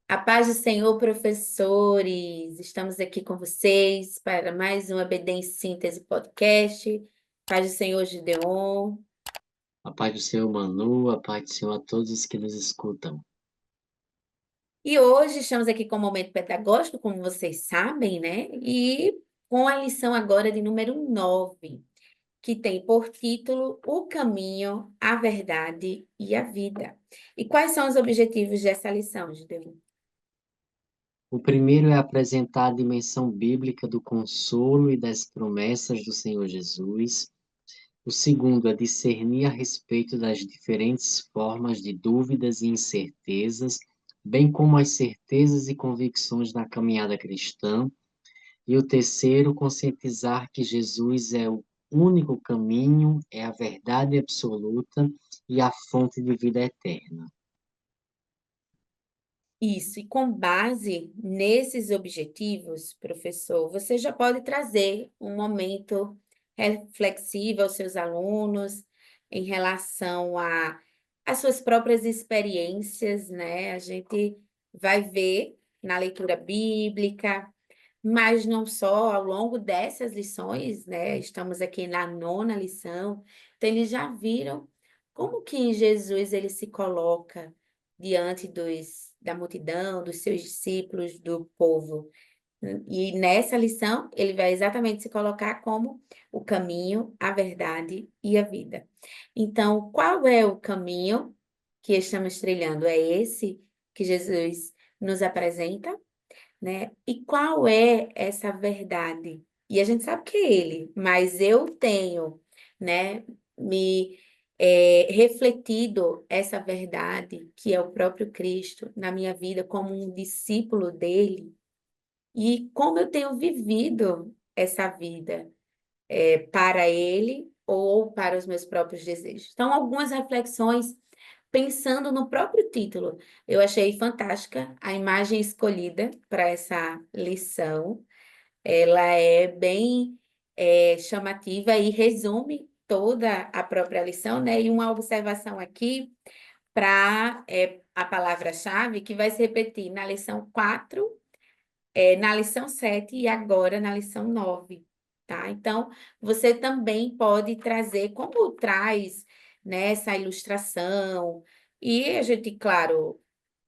A paz do Senhor, professores! Estamos aqui com vocês para mais um EBD em Síntese Podcast. Paz do Senhor, Gideon. A paz do Senhor, Manu, a paz do Senhor a todos os que nos escutam. E hoje estamos aqui com o momento pedagógico, como vocês sabem, né? E com a lição agora de número 9, que tem por título O Caminho, a Verdade e a Vida. E quais são os objetivos dessa lição, Gideon? O primeiro é apresentar a dimensão bíblica do consolo e das promessas do Senhor Jesus. O segundo é discernir a respeito das diferentes formas de dúvidas e incertezas, bem como as certezas e convicções da caminhada cristã. E o terceiro, conscientizar que Jesus é o único caminho, é a verdade absoluta e a fonte de vida eterna. Isso, e com base nesses objetivos, professor, você já pode trazer um momento reflexivo aos seus alunos em relação às suas próprias experiências, né? A gente vai ver na leitura bíblica, mas não só ao longo dessas lições, né? Estamos aqui na 9ª lição, então eles já viram como que Jesus ele se coloca diante da multidão, dos seus discípulos, do povo. E nessa lição, ele vai exatamente se colocar como o caminho, a verdade e a vida. Então, qual é o caminho que estamos trilhando? É esse que Jesus nos apresenta, né? E qual é essa verdade? E a gente sabe que é ele, mas eu tenho, né, me refletido essa verdade, que é o próprio Cristo, na minha vida como um discípulo dele, e como eu tenho vivido essa vida para ele ou para os meus próprios desejos. Então, algumas reflexões pensando no próprio título. Eu achei fantástica a imagem escolhida para essa lição. Ela é bem chamativa e resume toda a própria lição, né? E uma observação aqui para a palavra-chave que vai se repetir na lição 4, na lição 7 e agora na lição 9, tá? Então, você também pode trazer, como traz, né, essa ilustração, e a gente, claro,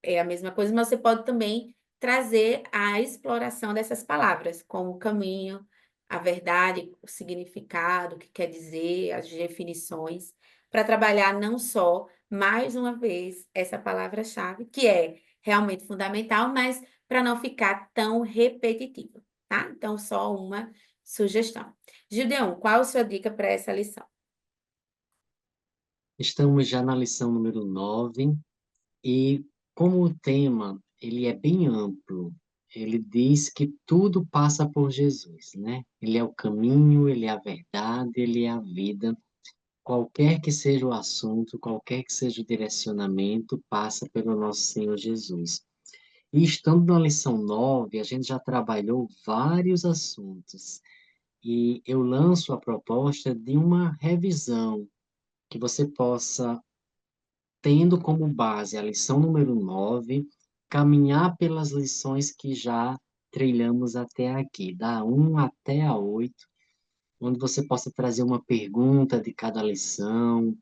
é a mesma coisa, mas você pode também trazer a exploração dessas palavras, como o caminho, a verdade, o significado, o que quer dizer, as definições, para trabalhar não só, mais uma vez, essa palavra-chave, que é realmente fundamental, mas para não ficar tão repetitivo, tá? Então, só uma sugestão. Gideon, qual a sua dica para essa lição? Estamos já na lição número 9 e como o tema ele é bem amplo, ele diz que tudo passa por Jesus, né? Ele é o caminho, ele é a verdade, ele é a vida. Qualquer que seja o assunto, qualquer que seja o direcionamento, passa pelo nosso Senhor Jesus. E estando na lição 9, a gente já trabalhou vários assuntos. E eu lanço a proposta de uma revisão que você possa, tendo como base a lição número 9, caminhar pelas lições que já trilhamos até aqui, da 1 até a 8, onde você possa trazer uma pergunta de cada lição,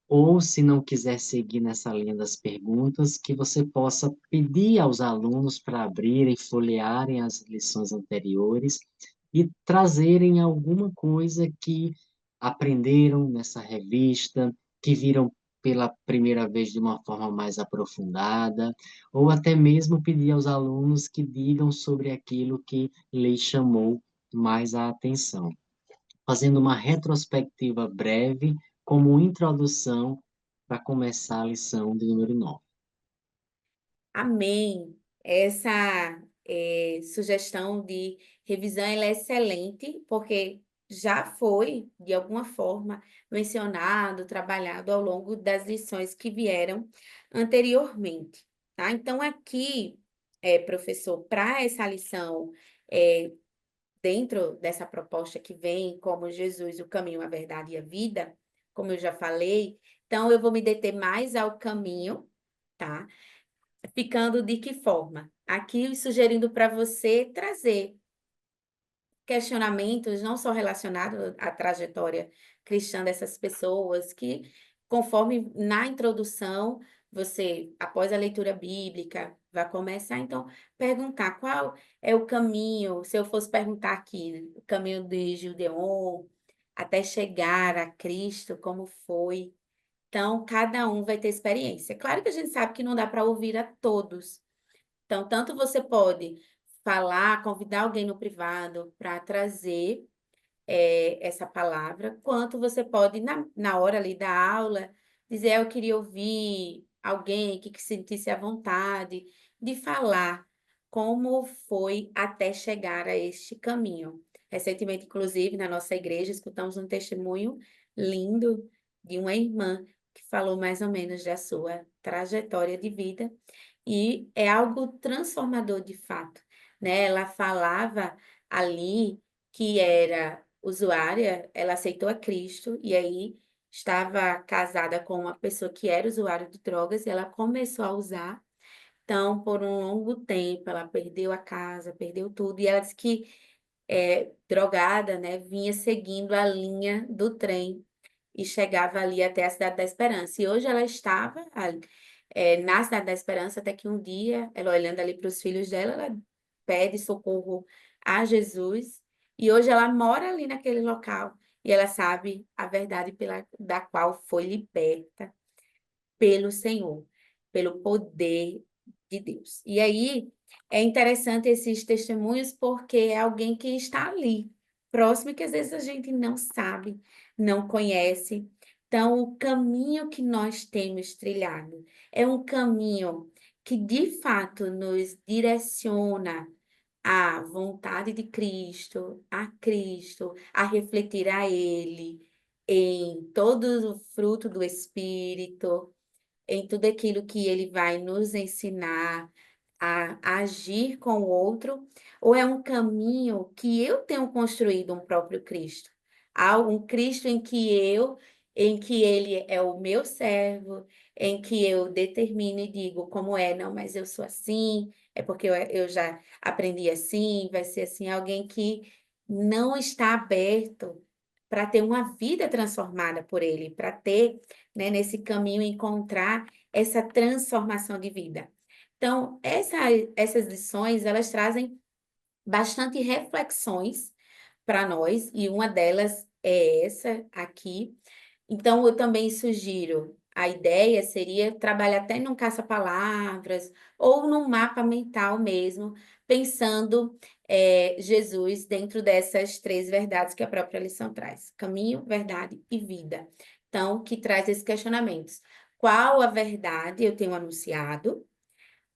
ou se não quiser seguir nessa linha das perguntas, que você possa pedir aos alunos para abrirem, folhearem as lições anteriores e trazerem alguma coisa que aprenderam nessa revista, que viram pela primeira vez de uma forma mais aprofundada, ou até mesmo pedir aos alunos que digam sobre aquilo que lhes chamou mais a atenção, fazendo uma retrospectiva breve como introdução para começar a lição de número 9. Amém. Essa sugestão de revisão ela é excelente, porque já foi, de alguma forma, mencionado, trabalhado ao longo das lições que vieram anteriormente, tá? Então, aqui, professor, para essa lição, eh, dentro dessa proposta que vem, como Jesus, o caminho, a verdade e a vida, como eu já falei, então eu vou me deter mais ao caminho, tá? ficando de que forma? Aqui sugerindo para você trazer questionamentos não só relacionados à trajetória cristã dessas pessoas, que conforme na introdução, você, após a leitura bíblica, vai começar, então, perguntar qual é o caminho, se eu fosse perguntar aqui, o caminho de Gideon, até chegar a Cristo, como foi? Então, cada um vai ter experiência. Claro que a gente sabe que não dá para ouvir a todos. Então, tanto você pode falar, convidar alguém no privado para trazer essa palavra, quanto você pode, na hora ali da aula, dizer, eu queria ouvir alguém que sentisse a vontade de falar como foi até chegar a este caminho. Recentemente, inclusive, na nossa igreja, escutamos um testemunho lindo de uma irmã que falou mais ou menos da sua trajetória de vida, e é algo transformador de fato, né? Ela falava ali que era usuária, ela aceitou a Cristo e aí estava casada com uma pessoa que era usuária de drogas e ela começou a usar. Então, por um longo tempo, ela perdeu a casa, perdeu tudo. E ela disse que, drogada, né, vinha seguindo a linha do trem e chegava ali até a Cidade da Esperança. E hoje ela estava ali, na Cidade da Esperança, até que um dia, ela olhando ali para os filhos dela, ela pede socorro a Jesus. E hoje ela mora ali naquele local e ela sabe a verdade da qual foi liberta pelo Senhor, pelo poder de Deus. E aí é interessante esses testemunhos porque é alguém que está ali, próximo, e que às vezes a gente não sabe, não conhece. Então, o caminho que nós temos trilhado é um caminho que de fato nos direciona à vontade de Cristo, a Cristo, a refletir a Ele em todo o fruto do Espírito, em tudo aquilo que ele vai nos ensinar a agir com o outro, ou é um caminho que eu tenho construído um próprio Cristo? Há um Cristo em que ele é o meu servo, em que eu determino e digo como é, não, mas eu sou assim, é porque eu já aprendi assim, vai ser assim, alguém que não está aberto para ter uma vida transformada por ele, para ter, né, nesse caminho encontrar essa transformação de vida. Então, essas lições, elas trazem bastante reflexões para nós, e uma delas é essa aqui. Então, eu também sugiro, a ideia seria trabalhar até num caça-palavras ou num mapa mental mesmo, pensando Jesus dentro dessas três verdades que a própria lição traz: caminho, verdade e vida. Então, que traz esses questionamentos. Qual a verdade eu tenho anunciado?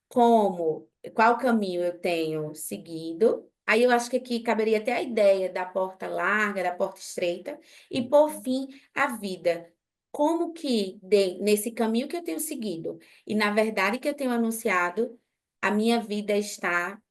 Qual caminho eu tenho seguido? Aí eu acho que aqui caberia até a ideia da porta larga, da porta estreita, e por fim, a vida. Como que nesse caminho que eu tenho seguido e na verdade que eu tenho anunciado, a minha vida está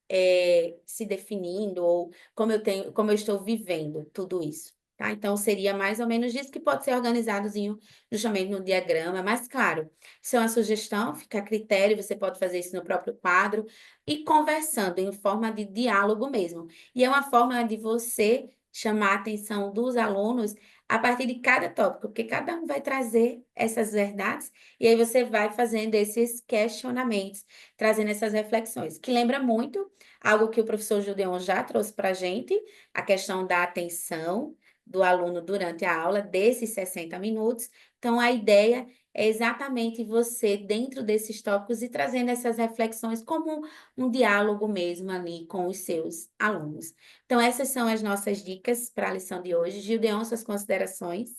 se definindo, ou como eu estou vivendo tudo isso, tá? Então seria mais ou menos isso, que pode ser organizadozinho justamente no diagrama, mas claro, isso é uma sugestão, fica a critério, você pode fazer isso no próprio quadro e conversando em forma de diálogo mesmo. E é uma forma de você chamar a atenção dos alunos a partir de cada tópico, porque cada um vai trazer essas verdades e aí você vai fazendo esses questionamentos, trazendo essas reflexões, que lembra muito algo que o professor Judeon já trouxe para a gente, a questão da atenção do aluno durante a aula, desses 60 minutos. Então, a ideia é exatamente você, dentro desses tópicos, e trazendo essas reflexões como um diálogo mesmo ali com os seus alunos. Então, essas são as nossas dicas para a lição de hoje. Gildeon, suas considerações?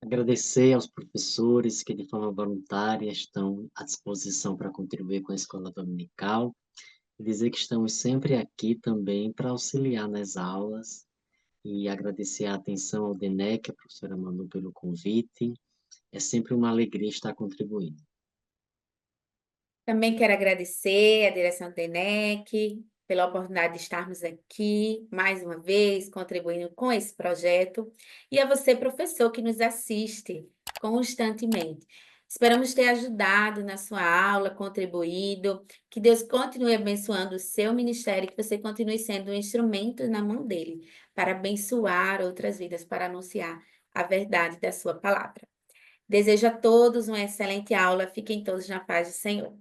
Agradecer aos professores que, de forma voluntária, estão à disposição para contribuir com a escola dominical, e dizer que estamos sempre aqui também para auxiliar nas aulas, e agradecer a atenção ao DENEC, a professora Manu, pelo convite. É sempre uma alegria estar contribuindo. Também quero agradecer à direção do ENEC pela oportunidade de estarmos aqui, mais uma vez, contribuindo com esse projeto, e a você, professor, que nos assiste constantemente. Esperamos ter ajudado na sua aula, contribuído. Que Deus continue abençoando o seu ministério, que você continue sendo um instrumento na mão dele para abençoar outras vidas, para anunciar a verdade da sua palavra. Desejo a todos uma excelente aula. Fiquem todos na paz do Senhor.